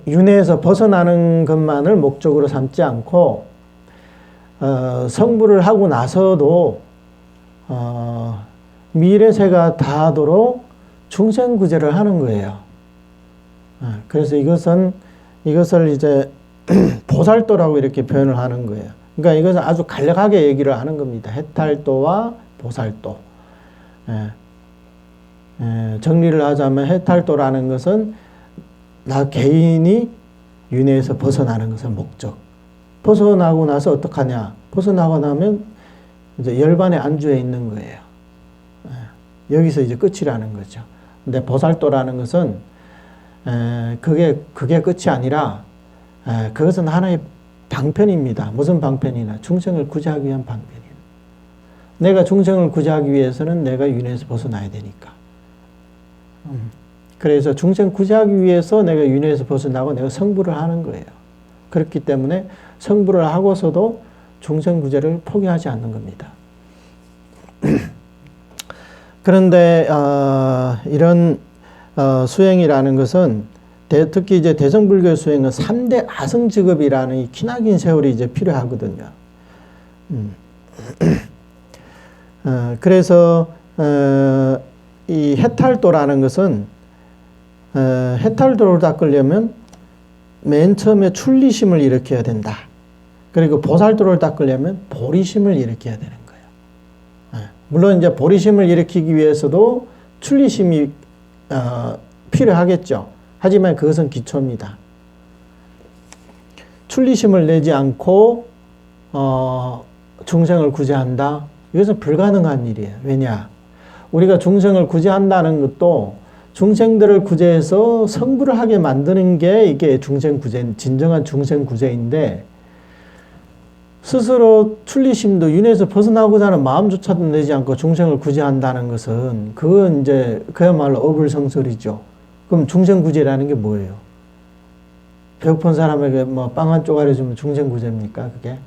윤회에서 벗어나는 것만을 목적으로 삼지 않고 성불을 하고 나서도 미래세가 다하도록 중생구제를 하는 거예요. 그래서 이것을 이제 보살도라고 이렇게 표현을 하는 거예요. 그러니까 이것은 아주 간략하게 얘기를 하는 겁니다. 해탈도와 보살도. 정리를 하자면 해탈도라는 것은 나 개인이 윤회에서 벗어나는 것을 목적. 벗어나고 나서 어떡하냐? 벗어나고 나면 이제 열반의 안주에 있는 거예요. 여기서 이제 끝이라는 거죠. 근데 보살도라는 것은 그게 끝이 아니라 그것은 하나의 방편입니다. 무슨 방편이나 중생을 구제하기 위한 방편이에요. 내가 중생을 구제하기 위해서는 내가 윤회에서 벗어나야 되니까. 그래서 중생 구제하기 위해서 내가 윤회에서 벗어나고 내가 성불을 하는 거예요. 그렇기 때문에 성불을 하고서도 중생 구제를 포기하지 않는 겁니다. 그런데 이런 수행이라는 것은 특히 이제 대성불교 수행은 3대 아성직업이라는 이 기나긴 세월이 이제 필요하거든요. 그래서 이 해탈도라는 것은 해탈도를 닦으려면 맨 처음에 출리심을 일으켜야 된다. 그리고 보살도를 닦으려면 보리심을 일으켜야 되는 거예요. 물론 이제 보리심을 일으키기 위해서도 출리심이 필요하겠죠. 하지만 그것은 기초입니다. 출리심을 내지 않고 중생을 구제한다. 이것은 불가능한 일이에요. 왜냐? 우리가 중생을 구제한다는 것도 중생들을 구제해서 성불을 하게 만드는 게 이게 중생구제, 진정한 중생구제인데 스스로 출리심도 윤회에서 벗어나고자 하는 마음조차도 내지 않고 중생을 구제한다는 것은 그건 이제 그야말로 어불성설이죠. 그럼 중생구제라는 게 뭐예요? 배고픈 사람에게 뭐 빵 한 쪼가리 주면 중생구제입니까? 그게?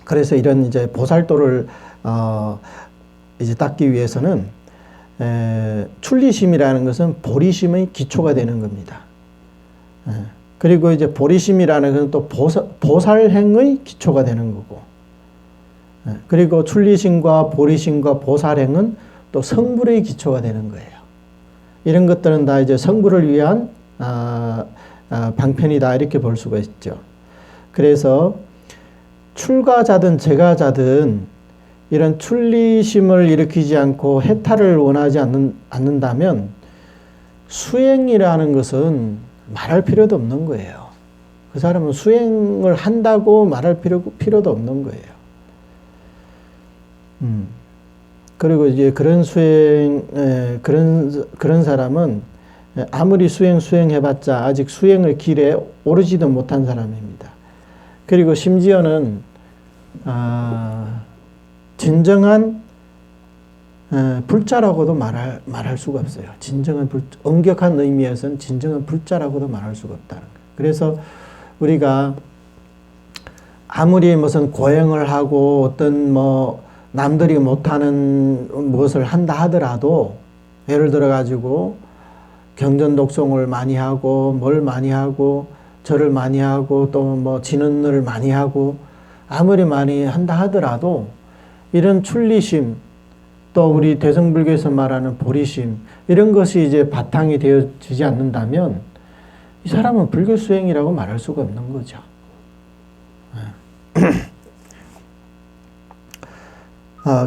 그래서 이런 이제 보살도를 이제 닦기 위해서는 출리심이라는 것은 보리심의 기초가 되는 겁니다. 그리고 이제 보리심이라는 것은 또 보살행의 기초가 되는 거고, 그리고 출리심과 보리심과 보살행은 또 성불의 기초가 되는 거예요. 이런 것들은 다 이제 성불을 위한 방편이다 이렇게 볼 수가 있죠. 그래서 출가자든 재가자든 이런 출리심을 일으키지 않고 해탈을 원하지 않는다면 수행이라는 것은 말할 필요도 없는 거예요. 그 사람은 수행을 한다고 말할 필요도 없는 거예요. 그리고 이제 그런 그런 사람은 아무리 수행해봤자 아직 수행의 길에 오르지도 못한 사람입니다. 그리고 심지어는 진정한 불자라고도 말할 수가 없어요. 진정한 엄격한 의미에서는 진정한 불자라고도 말할 수가 없다는 거예요. 그래서 우리가 아무리 무슨 고행을 하고 어떤 뭐 남들이 못하는 무엇을 한다 하더라도 예를 들어 가지고 경전 독송을 많이 하고 뭘 많이 하고 절을 많이 하고 또 뭐 진언을 많이 하고 아무리 많이 한다 하더라도 이런 출리심 또 우리 대성불교에서 말하는 보리심 이런 것이 이제 바탕이 되어지지 않는다면 이 사람은 불교 수행이라고 말할 수가 없는 거죠.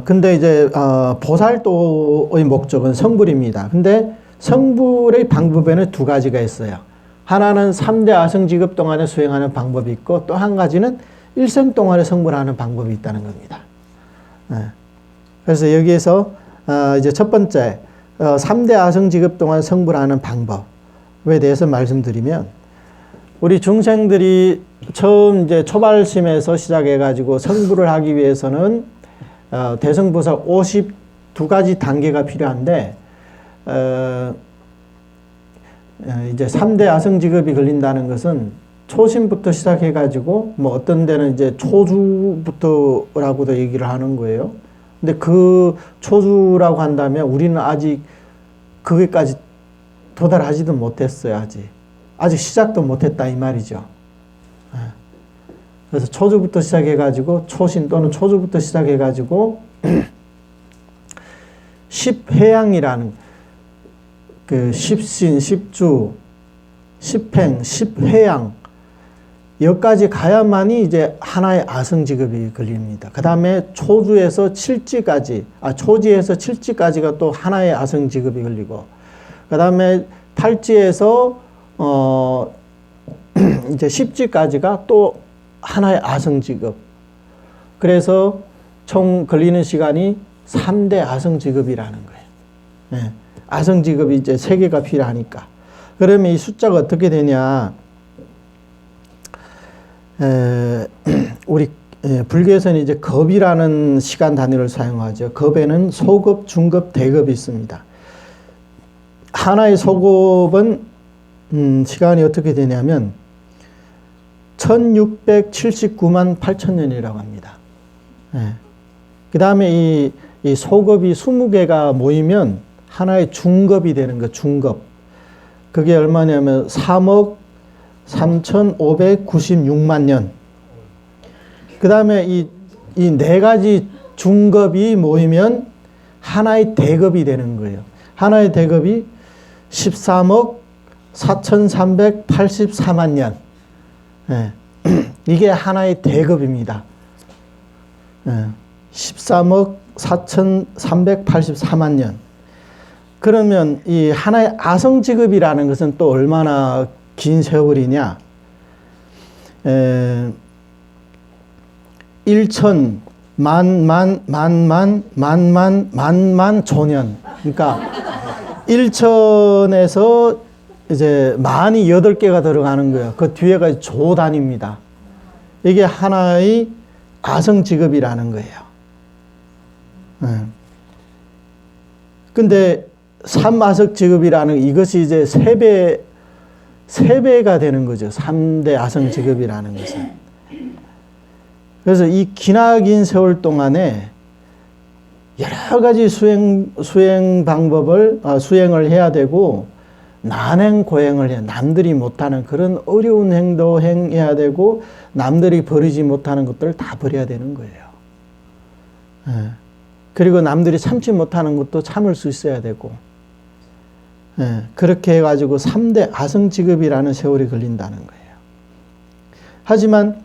근데 이제 보살도의 목적은 성불입니다. 근데 성불의 방법에는 두 가지가 있어요. 하나는 3대 아성직업 동안에 수행하는 방법이 있고 또 한 가지는 일생 동안에 성불하는 방법이 있다는 겁니다. 그래서 여기에서 이제 첫 번째 3대 아성직업 동안 성불하는 방법에 대해서 말씀드리면 우리 중생들이 처음 이제 초발심에서 시작해 가지고 성불을 하기 위해서는 대성보살 52가지 단계가 필요한데 이제 3대 아성직업이 걸린다는 것은 초심부터 시작해 가지고 뭐 어떤 데는 이제 초주부터라고도 얘기를 하는 거예요. 근데 그 초주라고 한다면 우리는 아직 거기까지 도달하지도 못했어요. 아직 시작도 못했다 이 말이죠. 그래서 초주부터 시작해가지고 초신 또는 초주부터 시작해가지고 십회양이라는 그 십신, 십주, 십행, 십회양 여기까지 가야만이 이제 하나의 아성직업이 걸립니다. 그 다음에 초주에서 칠지까지, 초지에서 칠지까지가 또 하나의 아성직업이 걸리고, 그 다음에 탈지에서 이제 십지까지가 또 하나의 아성직업. 그래서 총 걸리는 시간이 3대 아성직업이라는 거예요. 네. 아성직업이 이제 3개가 필요하니까. 그러면 이 숫자가 어떻게 되냐? 우리 불교에서는 이제 겁이라는 시간 단위를 사용하죠. 겁에는 소급, 중급, 대급이 있습니다. 하나의 소급은 시간이 어떻게 되냐면 1679만 8천년이라고 합니다. 그 다음에 이 소급이 20개가 모이면 하나의 중급이 되는 거, 중급. 그게 얼마냐면 3억 3,596만 년. 그 다음에 이 4가지 중급이 모이면 하나의 대급이 되는 거예요. 하나의 대급이 13억 4,384만 년. 이게 하나의 대급입니다. 13억 4,384만 년. 그러면 이 하나의 아성직업이라는 것은 또 얼마나 긴 세월이냐? 1천 만만 조년. 그러니까 1천에서 이제 만이 8개가 들어가는 거예요. 그 뒤에가 조 단위입니다. 이게 하나의 아성직업이라는 거예요. 근데 삼아성직업이라는 이것이 이제 3배가 되는 거죠. 3대 아성직업이라는 것은. 그래서 이 기나긴 세월 동안에 여러 가지 수행 방법을, 수행을 해야 되고, 난행, 고행을 해야, 남들이 못하는 그런 어려운 행도 행해야 되고, 남들이 버리지 못하는 것들을 다 버려야 되는 거예요. 그리고 남들이 참지 못하는 것도 참을 수 있어야 되고, 그렇게 해가지고 3대 아성직업이라는 세월이 걸린다는 거예요. 하지만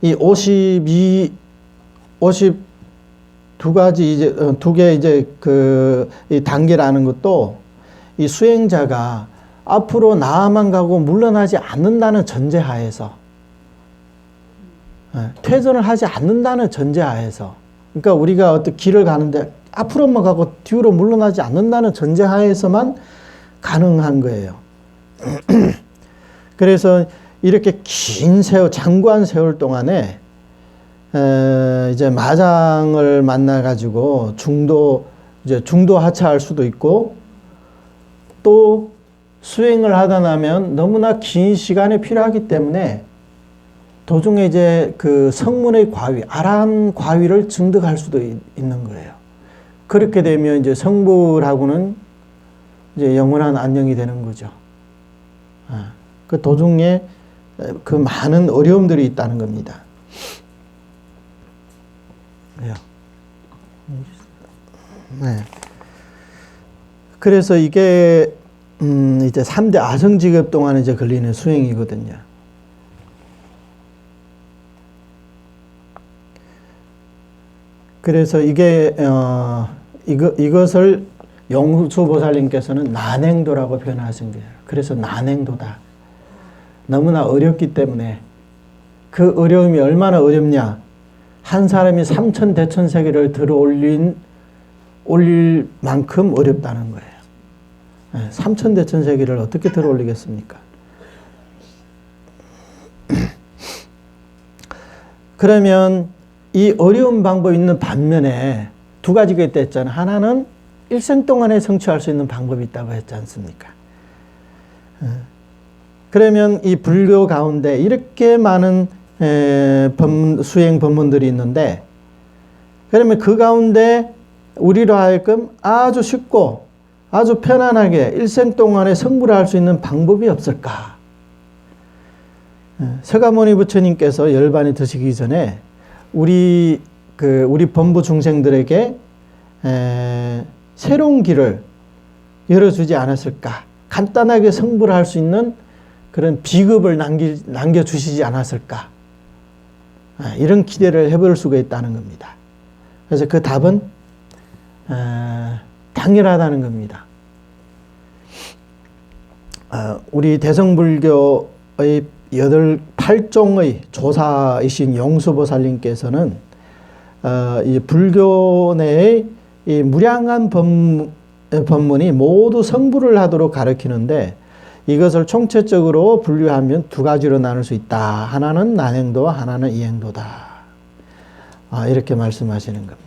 이 52가지 이제, 2개 이제 이 단계라는 것도 이 수행자가 앞으로 나아만 가고 물러나지 않는다는 전제하에서, 퇴전을 하지 않는다는 전제하에서, 그러니까 우리가 어떤 길을 가는데 앞으로만 가고 뒤로 물러나지 않는다는 전제하에서만 가능한 거예요. 그래서 이렇게 긴 세월, 장구한 세월 동안에 이제 마장을 만나가지고 중도 하차할 수도 있고, 또 수행을 하다 나면 너무나 긴 시간이 필요하기 때문에 도중에 이제 그 성문의 과위, 아람 과위를 증득할 수도 있는 거예요. 그렇게 되면 이제 성불하고는 이제 영원한 안녕이 되는 거죠. 그 도중에 그 많은 어려움들이 있다는 겁니다. 네. 그래서 이게 이제 3대 아성직업 동안 이제 걸리는 수행이거든요. 그래서 이게 이것을 용수보살님께서는 난행도라고 표현하신 거예요. 그래서 난행도다. 너무나 어렵기 때문에, 그 어려움이 얼마나 어렵냐? 한 사람이 3천대천세계를 들어 올릴 만큼 어렵다는 거예요. 3천대천세계를 어떻게 들어 올리겠습니까? 그러면 이 어려운 방법이 있는 반면에 2가지가 있다 했잖아요. 하나는 일생 동안에 성취할 수 있는 방법이 있다고 했지 않습니까? 그러면 이 불교 가운데 이렇게 많은 수행 법문들이 있는데, 그러면 그 가운데 우리로 하여금 아주 쉽고 아주 편안하게 일생 동안에 성불을 할 수 있는 방법이 없을까? 서가모니 부처님께서 열반이 드시기 전에 우리 범부 중생들에게 새로운 길을 열어주지 않았을까? 간단하게 성불을 할 수 있는 그런 비급을 남겨주시지 않았을까? 이런 기대를 해볼 수가 있다는 겁니다. 그래서 그 답은 당연하다는 겁니다. 우리 대성불교의 8종의 조사이신 용수보살님께서는 이 불교 내의 이 무량한 법문이 모두 성불을 하도록 가르치는데 이것을 총체적으로 분류하면 두 가지로 나눌 수 있다. 하나는 난행도와 하나는 이행도다. 이렇게 말씀하시는 겁니다.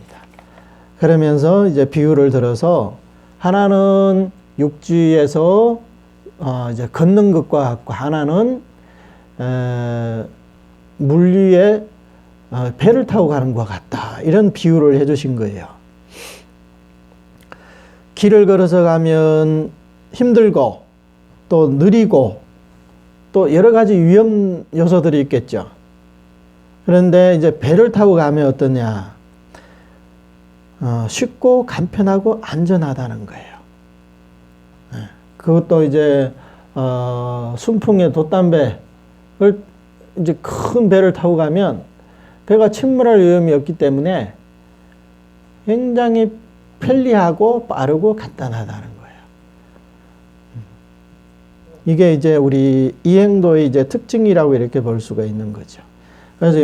그러면서 이제 비유를 들어서 하나는 육지에서 이제 걷는 것과 같고 하나는 물 위에 배를 타고 가는 것과 같다. 이런 비유를 해주신 거예요. 길을 걸어서 가면 힘들고 또 느리고 또 여러 가지 위험 요소들이 있겠죠. 그런데 이제 배를 타고 가면 어떠냐? 쉽고 간편하고 안전하다는 거예요. 그것도 이제 순풍에 돛담배를 이제 큰 배를 타고 가면 배가 침몰할 위험이 없기 때문에 굉장히 편리하고 빠르고 간단하다는 거예요. 이게 이제 우리 이행도의 이제 특징이라고 이렇게 볼 수가 있는 거죠. 그래서